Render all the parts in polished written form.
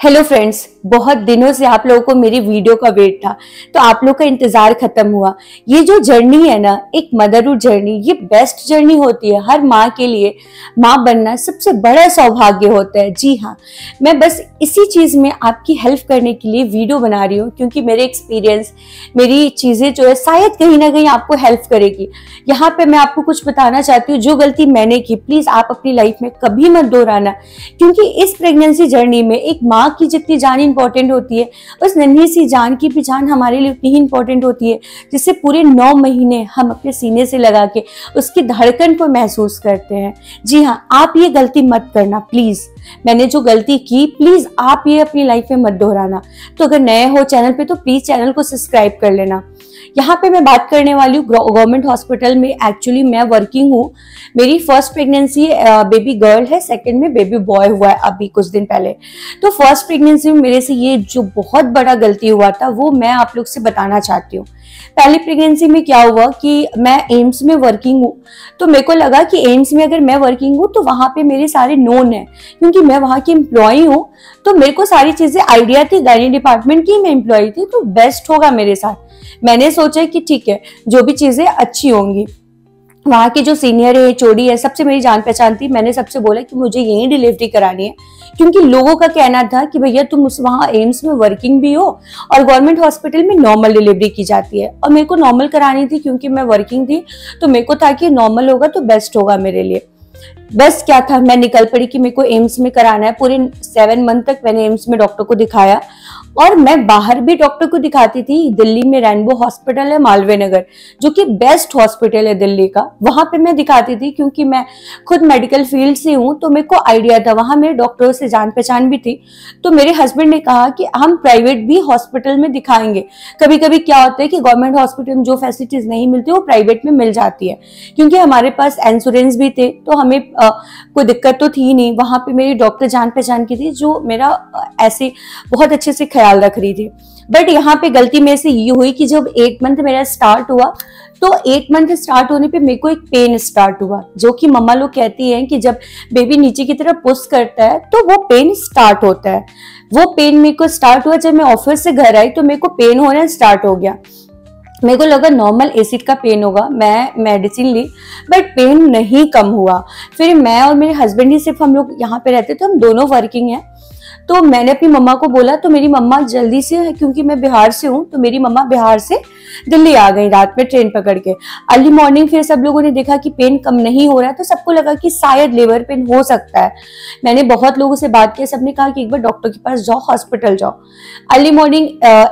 Hello friends, बहुत दिनों से आप लोगों को मेरी वीडियो का वेट था, तो आप लोग का इंतजार खत्म हुआ। ये जो जर्नी है ना, एक मदरहुड जर्नी, ये बेस्ट जर्नी होती है हर माँ के लिए। माँ बनना सबसे बड़ा सौभाग्य होता है। जी हाँ, मैं बस इसी चीज में आपकी हेल्प करने के लिए वीडियो बना रही हूँ, क्योंकि मेरे एक्सपीरियंस, मेरी चीजें जो है शायद कहीं ना कहीं आपको हेल्प करेगी। यहाँ पे मैं आपको कुछ बताना चाहती हूँ, जो गलती मैंने की प्लीज आप अपनी लाइफ में कभी मत दोहराना, क्योंकि इस प्रेगनेंसी जर्नी में एक माँ की जितनी जान इंपॉर्टेंट होती है, उस नन्ही सी जान की भी जान हमारे लिए उतनी ही इंपॉर्टेंट होती है, जिससे पूरे 9 महीने हम अपने सीने से लगा के उसकी धड़कन को महसूस करते हैं। जी हाँ, आप ये गलती मत करना प्लीज। मैंने जो गलती की, प्लीज आप ये अपनी लाइफ में मत दोहराना। तो अगर नए हो चैनल पे तो प्लीज चैनल को सब्सक्राइब कर लेना। यहाँ पे मैं बात करने वाली हूँ गवर्नमेंट हॉस्पिटल में। एक्चुअली मैं वर्किंग हूँ। मेरी फर्स्ट प्रेगनेंसी बेबी गर्ल है, सेकंड में बेबी बॉय हुआ है अभी कुछ दिन पहले। तो फर्स्ट प्रेगनेंसी में मेरे से ये जो बहुत बड़ा गलती हुआ था, वो मैं आप लोग से बताना चाहती हूँ। पहली प्रेगनेंसी में क्या हुआ कि मैं एम्स में वर्किंग हूँ, तो मेरे को लगा कि एम्स में अगर मैं वर्किंग हूँ तो वहां पे मेरे सारे नोन है, क्योंकि मैं वहां की एम्प्लॉय हूँ। तो मेरे को सारी चीजें आइडिया थी, गायनी डिपार्टमेंट की मैं एम्प्लॉय थी, तो बेस्ट होगा मेरे साथ। मैंने सोचा कि ठीक है, जो भी चीजें अच्छी होंगी। वहां के जो सीनियर है, एचओडी है, सबसे मेरी जान पहचान थी। मैंने सबसे बोला कि मुझे यही डिलीवरी करानी है, क्योंकि लोगों का कहना था कि भैया तुम वहां एम्स में वर्किंग भी हो और गवर्नमेंट हॉस्पिटल में नॉर्मल डिलीवरी की जाती है, और मेरे को नॉर्मल करानी थी क्योंकि मैं वर्किंग थी। तो मेरे को था कि नॉर्मल होगा तो बेस्ट होगा मेरे लिए। बस क्या था, मैं निकल पड़ी कि मेरे को एम्स में कराना है। पूरे 7 मंथ तक मैंने एम्स में डॉक्टर को दिखाया, और मैं बाहर भी डॉक्टर को दिखाती थी। दिल्ली में रेनबो हॉस्पिटल है मालवीय नगर, जो कि बेस्ट हॉस्पिटल है दिल्ली का, वहां पे मैं दिखाती थी। क्योंकि मैं खुद मेडिकल फील्ड से हूँ, तो मेरे को आइडिया था, वहां मेरे डॉक्टरों से जान पहचान भी थी। तो मेरे हस्बैंड ने कहा कि हम प्राइवेट भी हॉस्पिटल में दिखाएंगे। कभी कभी क्या होता है कि गवर्नमेंट हॉस्पिटल में जो फैसिलिटीज नहीं मिलती वो प्राइवेट में मिल जाती है। क्योंकि हमारे पास इंश्योरेंस भी थे, तो हमें कोई दिक्कत तो थी नहीं। वहां पे मेरी डॉक्टर जान पहचान की थी, जो मेरा ऐसे बहुत अच्छे से ख्याल रख रही थी। बट यहाँ पे गलती मेरे से ये हुई कि जब 8 मंथ मेरा स्टार्ट हुआ, तो 8 मंथ स्टार्ट होने पे मेरे को एक पेन स्टार्ट हुआ, जो कि मम्मा लोग कहती हैं कि जब बेबी नीचे की तरफ पुश करता है तो वो पेन स्टार्ट होता है। वो पेन मेरे को स्टार्ट हुआ जब मैं ऑफिस से घर आई, तो मेरे को पेन होना स्टार्ट हो गया। मेरे को लगा नॉर्मल एसिड का पेन होगा, मैं मेडिसिन ली, बट पेन नहीं कम हुआ। फिर मैं और मेरे हस्बैंड ही सिर्फ हम लोग यहाँ पे रहते थे, हम दोनों वर्किंग हैं। तो मैंने अपनी मम्मा को बोला, तो मेरी मम्मा जल्दी से, क्योंकि मैं बिहार से हूँ, तो मेरी मम्मा बिहार से दिल्ली आ गई रात में ट्रेन पकड़ के। अर्ली मॉर्निंग फिर सब लोगों ने देखा कि पेन कम नहीं हो रहा है, तो सबको लगा कि शायद लेबर पेन हो सकता है। मैंने बहुत लोगों से बात की, सबने कहा कि एक बार डॉक्टर के पास जाओ, हॉस्पिटल जाओ। अर्ली मॉर्निंग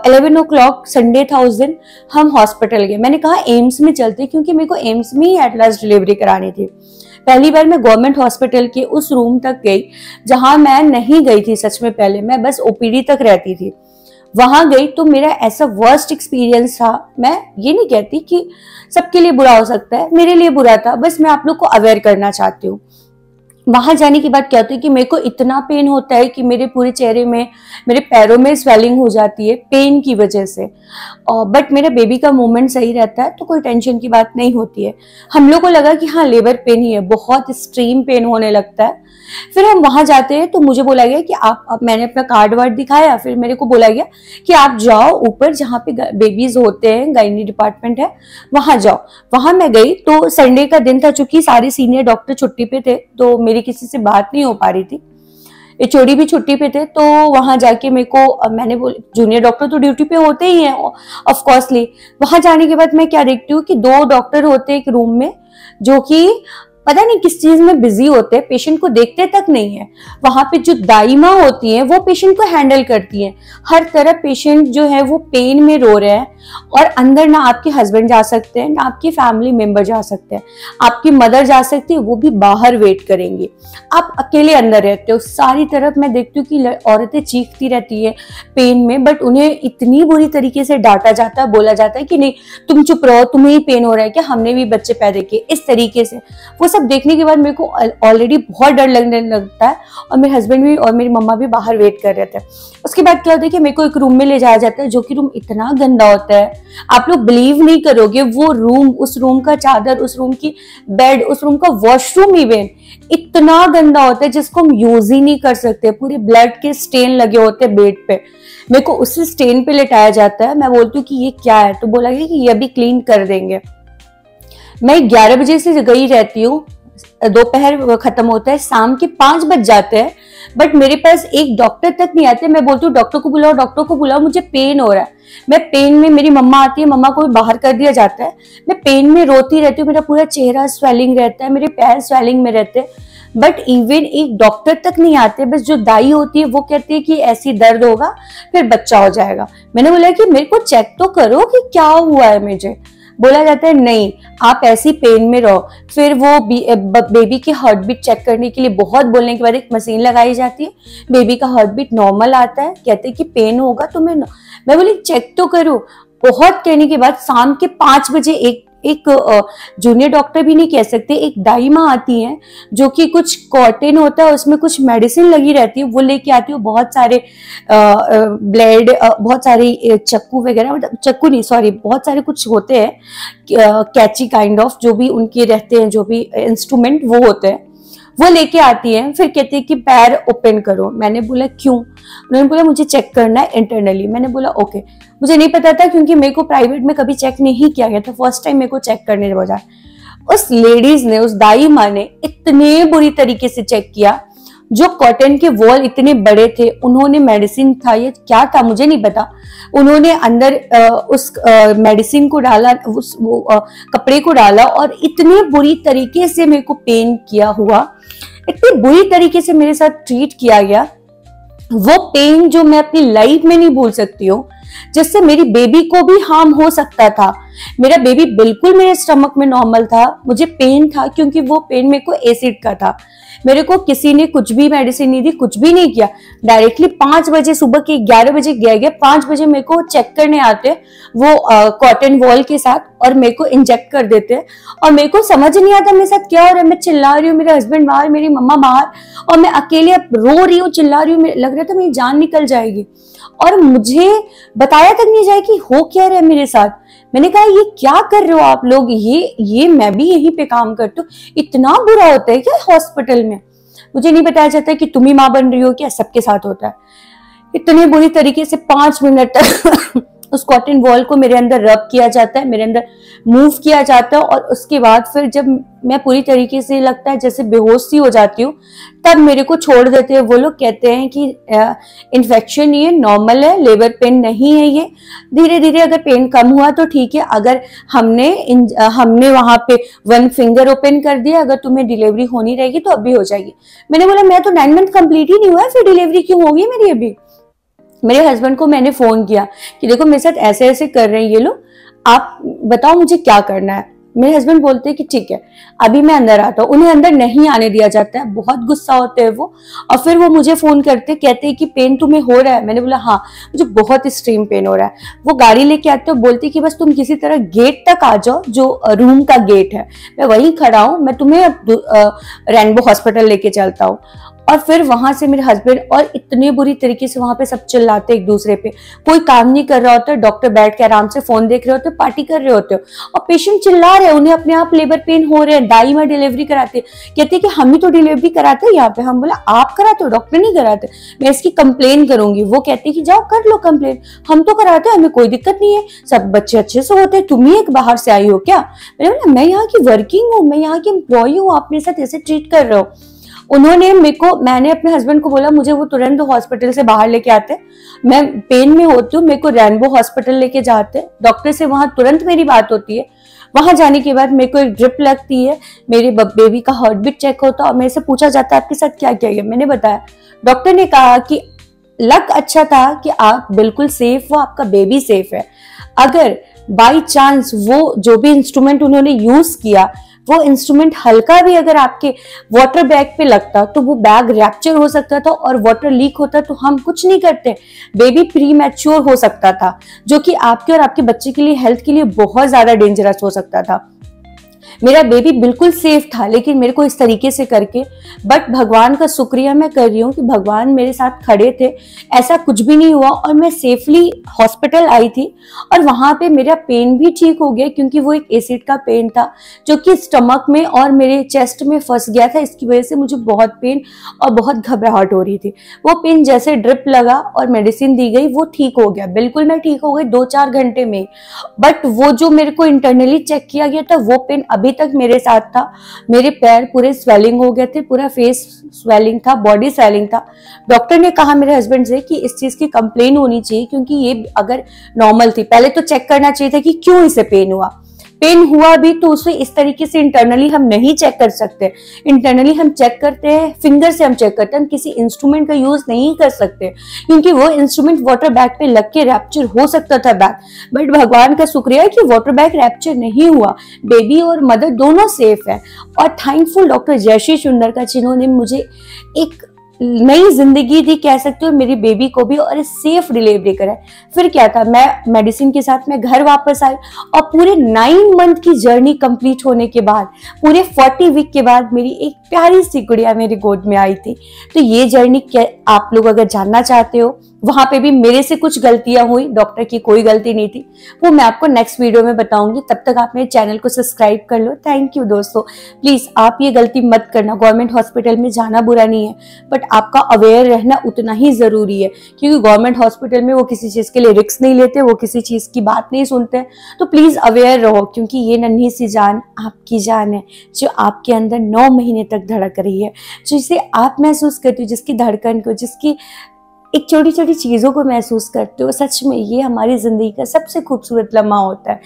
11 o'clock संडे था उस दिन, हम हॉस्पिटल गए। मैंने कहा एम्स में चलते, क्योंकि मेरे को एम्स में ही एट लास्ट डिलीवरी करानी थी। पहली बार मैं गवर्नमेंट हॉस्पिटल के उस रूम तक गई जहां मैं नहीं गई थी सच में। पहले मैं बस ओपीडी तक रहती थी। वहां गई तो मेरा ऐसा वर्स्ट एक्सपीरियंस था। मैं ये नहीं कहती कि सबके लिए बुरा हो सकता है, मेरे लिए बुरा था, बस मैं आप लोग को अवेयर करना चाहती हूँ। वहां जाने के बाद क्या होता है कि मेरे को इतना पेन होता है कि मेरे पूरे चेहरे में, मेरे पैरों में स्वेलिंग हो जाती है पेन की वजह से। बट मेरा बेबी का मूवमेंट सही रहता है, तो कोई टेंशन की बात नहीं होती है। हम लोग को लगा कि हाँ लेबर पेन ही है, बहुत एक्सट्रीम पेन होने लगता है। फिर हम वहां जाते हैं, तो मुझे बोला गया कि आप मैंने अपना कार्ड वार्ड दिखाया। फिर मेरे को बोला गया कि आप जाओ ऊपर जहाँ पे बेबीज होते हैं, गायनी डिपार्टमेंट है, वहां जाओ। वहां मैं गई, तो संडे का दिन था, चूंकि सारे सीनियर डॉक्टर छुट्टी पे थे, तो मेरी किसी से बात नहीं हो पा रही थी। एचओडी भी छुट्टी पे थे। तो वहां जाके मेरे को, मैंने बोला, जूनियर डॉक्टर तो ड्यूटी पे होते ही हैं ऑफ कोर्सली। वहां जाने के बाद मैं क्या देखती हूँ कि 2 डॉक्टर होते एक रूम में, जो कि पता नहीं किस चीज में बिजी होते हैं, पेशेंट को देखते तक नहीं है। वहां पे जो दाइमा होती हैं वो पेशेंट को हैंडल करती हैं। हर तरफ पेशेंट जो है वो पेन में रो रहे हैं, और अंदर ना आपके हस्बैंड जा सकते हैं, ना आपकी फैमिली मेंबर जा सकते हैं। आपकी मदर जा सकती है, वो भी बाहर वेट करेंगी। आप अकेले अंदर रहते हो। सारी तरफ मैं देखती हूँ कि औरतें चीखती रहती है पेन में, बट उन्हें इतनी बुरी तरीके से डांटा जाता है, बोला जाता है कि नहीं तुम चुप रहो, तुम्हें ही पेन हो रहा है क्या, हमने भी बच्चे पैदा किए, इस तरीके से। वो सब देखने के बाद मेरे को ऑलरेडी बहुत डर लगने लगता है, और मेरे हस्बैंड भी और मेरी मम्मा भी बाहर वेट कर रहे थे। उसके बाद क्या होता है कि मेरे को एक रूम में ले जाया जाता है, जो कि रूम इतना गंदा होता होता है, आप लोग बिलीव नहीं करोगे, वो रूम, उस रूम का चादर, उस रूम की बेड, उस रूम का वॉशरूम इवन इतना गंदा होता है जिसको हम यूज ही नहीं कर सकते। पूरे ब्लड के स्टेन लगे होते हैं बेड पे, मेरे को उसी स्टेन पे लिटाया जाता है। मैं बोलती हूँ कि ये क्या है, तो बोला गया कि ये भी क्लीन कर देंगे। मैं 11 बजे से गई रहती हूँ, दोपहर खत्म होता है, शाम के 5 बज जाते हैं, बट मेरे पास एक डॉक्टर तक नहीं आते। मैं बोलती हूँ डॉक्टर को बुलाओ, डॉक्टर को बुलाओ, मुझे पेन हो रहा है। मैं पेन में, मेरी मम्मा आती है, मम्मा को भी बाहर कर दिया जाता है, मैं पेन में रोती रहती हूँ, मेरा पूरा चेहरा स्वेलिंग रहता है, मेरे पैर स्वेलिंग में रहते हैं, बट इवन एक डॉक्टर तक नहीं आते। बस जो दाई होती है वो कहती है कि ऐसी दर्द होगा फिर बच्चा हो जाएगा। मैंने बोला कि मेरे को चेक तो करो कि क्या हुआ है मुझे। बोला जाता है नहीं, आप ऐसी पेन में रहो। फिर वो बेबी की हार्ट बीट चेक करने के लिए बहुत बोलने के बाद एक मशीन लगाई जाती है, बेबी का हार्ट बीट नॉर्मल आता है, कहते हैं कि पेन होगा तो मैं बोली चेक तो करो। बहुत कहने के बाद शाम के 5 बजे एक जूनियर डॉक्टर भी नहीं कह सकते, एक दाई माँ आती है जो कि कुछ कॉटन होता है उसमें कुछ मेडिसिन लगी रहती है, वो लेके आती है। बहुत सारे ब्लेड, बहुत सारे चक्कू वगैरह, मतलब चक्कू नहीं सॉरी, बहुत सारे कुछ होते हैं कैची काइंड ऑफ, जो भी उनके रहते हैं, जो भी इंस्ट्रूमेंट वो होते हैं, वो लेके आती है। फिर कहती है कि पैर ओपन करो। मैंने बोला क्यों? उन्होंने बोला मुझे चेक करना है इंटरनली। मैंने बोला ओके। मुझे नहीं पता था क्योंकि मेरे को प्राइवेट में कभी चेक नहीं किया गया था, फर्स्ट टाइम मेरे को चेक करने बजा। उस लेडीज ने, उस दाई माँ ने इतने बुरी तरीके से चेक किया, जो कॉटन के वॉल इतने बड़े थे, उन्होंने मेडिसिन था या क्या था मुझे नहीं पता, उन्होंने अंदर उस मेडिसिन को डाला, उस कपड़े को डाला, और इतने बुरी तरीके से मेरे को पेन किया हुआ, इतनी बुरी तरीके से मेरे साथ ट्रीट किया गया। वो पेन जो मैं अपनी लाइफ में नहीं भूल सकती हूँ, जिससे मेरी बेबी को भी हार्म हो सकता था। मेरा बेबी बिल्कुल मेरे स्टमक में नॉर्मल था, मुझे पेन था क्योंकि वो पेन मेरे को एसिड का था। मेरे को किसी ने कुछ भी मेडिसिन नहीं दी, कुछ भी नहीं किया। डायरेक्टली 5 बजे, सुबह के 11 बजे गया 5 बजे मेरे को चेक करने आते वो कॉटन वॉल के साथ, और मेरे को इंजेक्ट कर देते हैं। और मेरे को समझ नहीं आता मेरे साथ क्या हो रहा है। मैं चिल्ला रही हूँ, मेरे हस्बैंड बाहर, मेरी मम्मा बाहर, और मैं अकेले रो रही हूँ, चिल्ला रही हूँ। लग रहा था मेरी जान निकल जाएगी, और मुझे बताया तक नहीं जाए कि हो क्या रहा है मेरे साथ। मैंने कहा ये क्या कर रहे हो आप लोग, ये मैं भी यहीं पे काम करती हूँ, इतना बुरा होता है क्या हॉस्पिटल में? मुझे नहीं बताया जाता कि तुम ही माँ बन रही हो क्या, सबके साथ होता है। इतने बुरी तरीके से 5 मिनट तक उस कॉटन वॉल को मेरे अंदर रब किया जाता है, मेरे अंदर मूव किया जाता है, और उसके बाद फिर जब मैं पूरी तरीके से लगता है जैसे बेहोश सी हो जाती हूँ, तब मेरे को छोड़ देते हैं। वो लोग कहते हैं कि इन्फेक्शन ये नॉर्मल है, लेबर पेन नहीं है, ये धीरे धीरे अगर पेन कम हुआ तो ठीक है, अगर हमने वहां पे 1 फिंगर ओपन कर दिया, अगर तुम्हें डिलीवरी होनी रहेगी तो अभी हो जाएगी। मैंने बोला मैं तो 9 मंथ कंप्लीट ही नहीं हुआ है, फिर डिलीवरी क्यों होगी मेरी अभी? मेरे हस्बैंड को मैंने फोन किया कि देखो मेरे साथ ऐसे ऐसे कर रहे हैं ये लोग, आप बताओ मुझे क्या करना है। मेरे हस्बैंड बोलते हैं कि ठीक है अभी मैं अंदर आता हूँ। उन्हें अंदर नहीं आने दिया जाता है, बहुत गुस्सा होते हैं वो, और फिर वो मुझे फोन करते कहते हैं कि पेन तुम्हें हो रहा है? मैंने बोला हाँ मुझे बहुत एक्सट्रीम पेन हो रहा है। वो गाड़ी लेके आते हो, बोलते कि बस तुम किसी तरह गेट तक आ जाओ, जो रूम का गेट है, मैं वहीं खड़ा हूँ, मैं तुम्हें रेनबो हॉस्पिटल लेके चलता हूँ। और फिर वहां से मेरे हस्बैंड, और इतने बुरी तरीके से वहां पे सब चिल्लाते एक दूसरे पे, कोई काम नहीं कर रहा होता, डॉक्टर बैठ के आराम से फोन देख रहे होते, पार्टी कर रहे होते, और पेशेंट चिल्ला रहे हैं, उन्हें अपने आप लेबर पेन हो रहे हैं। दाई माँ डिलीवरी कराते, कहते कि हम ही तो डिलीवरी कराते हैं यहाँ पे। हम बोला आप कराते हो, डॉक्टर नहीं कराते, मैं इसकी कंप्लेन करूंगी। वो कहते कि जाओ कर लो कंप्लेन, हम तो कराते हैं, हमें कोई दिक्कत नहीं है, सब बच्चे अच्छे से होते हैं, तुम ही एक बाहर से आई हो क्या? मैंने बोला मैं यहाँ की वर्किंग हूँ, मैं यहाँ की एम्प्लॉय हूँ, आप मेरे साथ ऐसे ट्रीट कर रहे हो। मैंने अपने हस्बैंड को बोला मुझे वो तुरंत हॉस्पिटल से बाहर लेके आते, मैं पेन में होती हूँ, मेरे को रेनबो हॉस्पिटल लेके जाते, डॉक्टर से वहां तुरंत मेरी बात होती है। वहां जाने के बाद मेरे को एक ड्रिप लगती है, मेरे बेबी का हार्ट बीट चेक होता है, और मेरे से पूछा जाता है आपके साथ क्या क्या है। मैंने बताया, डॉक्टर ने कहा कि लक अच्छा था कि आप बिल्कुल सेफ हो, आपका बेबी सेफ है। अगर बाई चांस वो जो भी इंस्ट्रूमेंट उन्होंने यूज किया, वो इंस्ट्रूमेंट हल्का भी अगर आपके वाटर बैग पे लगता तो वो बैग रैप्चर हो सकता था, और वाटर लीक होता तो हम कुछ नहीं करते, बेबी प्री मैच्योर हो सकता था, जो कि आपके और आपके बच्चे के लिए, हेल्थ के लिए बहुत ज्यादा डेंजरस हो सकता था। मेरा बेबी बिल्कुल सेफ था, लेकिन मेरे को इस तरीके से करके, बट भगवान का शुक्रिया मैं कर रही हूँ कि भगवान मेरे साथ खड़े थे, ऐसा कुछ भी नहीं हुआ और मैं सेफली हॉस्पिटल आई थी। और वहां पे मेरा पेन भी ठीक हो गया, क्योंकि वो एक एसिड का पेन था जो कि स्टमक में और मेरे चेस्ट में फंस गया था। इसकी वजह से मुझे बहुत पेन और बहुत घबराहट हो रही थी। वो पेन जैसे ड्रिप लगा और मेडिसिन दी गई, वो ठीक हो गया, बिल्कुल मैं ठीक हो गई 2-4 घंटे में। बट वो जो मेरे को इंटरनली चेक किया गया था, वो पेन अभी तक मेरे साथ था। मेरे पैर पूरे स्वेलिंग हो गए थे, पूरा फेस स्वेलिंग था, बॉडी स्वेलिंग था। डॉक्टर ने कहा मेरे हस्बैंड से कि इस चीज की कंप्लेन होनी चाहिए, क्योंकि ये अगर नॉर्मल थी, पहले तो चेक करना चाहिए था कि क्यों इसे पेन हुआ। पेन हुआ भी तो उसे इस तरीके से इंटरनली हम नहीं चेक कर सकते। इंटरनली हम चेक करते हैं, फिंगर से हम चेक करते हैं, हम किसी इंस्ट्रूमेंट का यूज नहीं कर सकते, क्योंकि वो इंस्ट्रूमेंट वाटर बैग पे लग के रैप्चर हो सकता था बैग। बट भगवान का शुक्रिया कि वाटर बैग रैप्चर नहीं हुआ, बेबी और मदर दोनों सेफ है। और थैंकफुल डॉक्टर जयश्री सुंदर का, जिन्होंने मुझे एक नई जिंदगी दी कह सकते हो, मेरी बेबी को भी, और सेफ डिलीवरी कराए। फिर क्या था, मैं मेडिसिन के साथ मैं घर वापस आई और पूरे 9 मंथ की जर्नी कंप्लीट होने के बाद, पूरे 40 वीक के बाद मेरी एक प्यारी सी गुड़िया मेरी गोद में आई थी। तो ये जर्नी क्या आप लोग अगर जानना चाहते हो, वहां पे भी मेरे से कुछ गलतियां हुई, डॉक्टर की कोई गलती नहीं थी, वो मैं आपको नेक्स्ट वीडियो में बताऊंगी। तब तक आप मेरे चैनल को सब्सक्राइब कर लो। थैंक यू दोस्तों। प्लीज आप ये गलती मत करना। गवर्नमेंट हॉस्पिटल में जाना बुरा नहीं है, बट आपका अवेयर रहना उतना ही जरूरी है, क्योंकि गवर्नमेंट हॉस्पिटल में वो किसी चीज के लिए रिस्क नहीं लेते, वो किसी चीज की बात नहीं सुनते। तो प्लीज अवेयर रहो, क्योंकि ये नन्ही सी जान आपकी जान है, जो आपके अंदर 9 महीने तक धड़क रही है, जिसे आप महसूस करते हो, जिसकी धड़कन को, जिसकी एक छोटी छोटी चीजों को महसूस करते हो। सच में ये हमारी जिंदगी का सबसे खूबसूरत लम्हा होता है।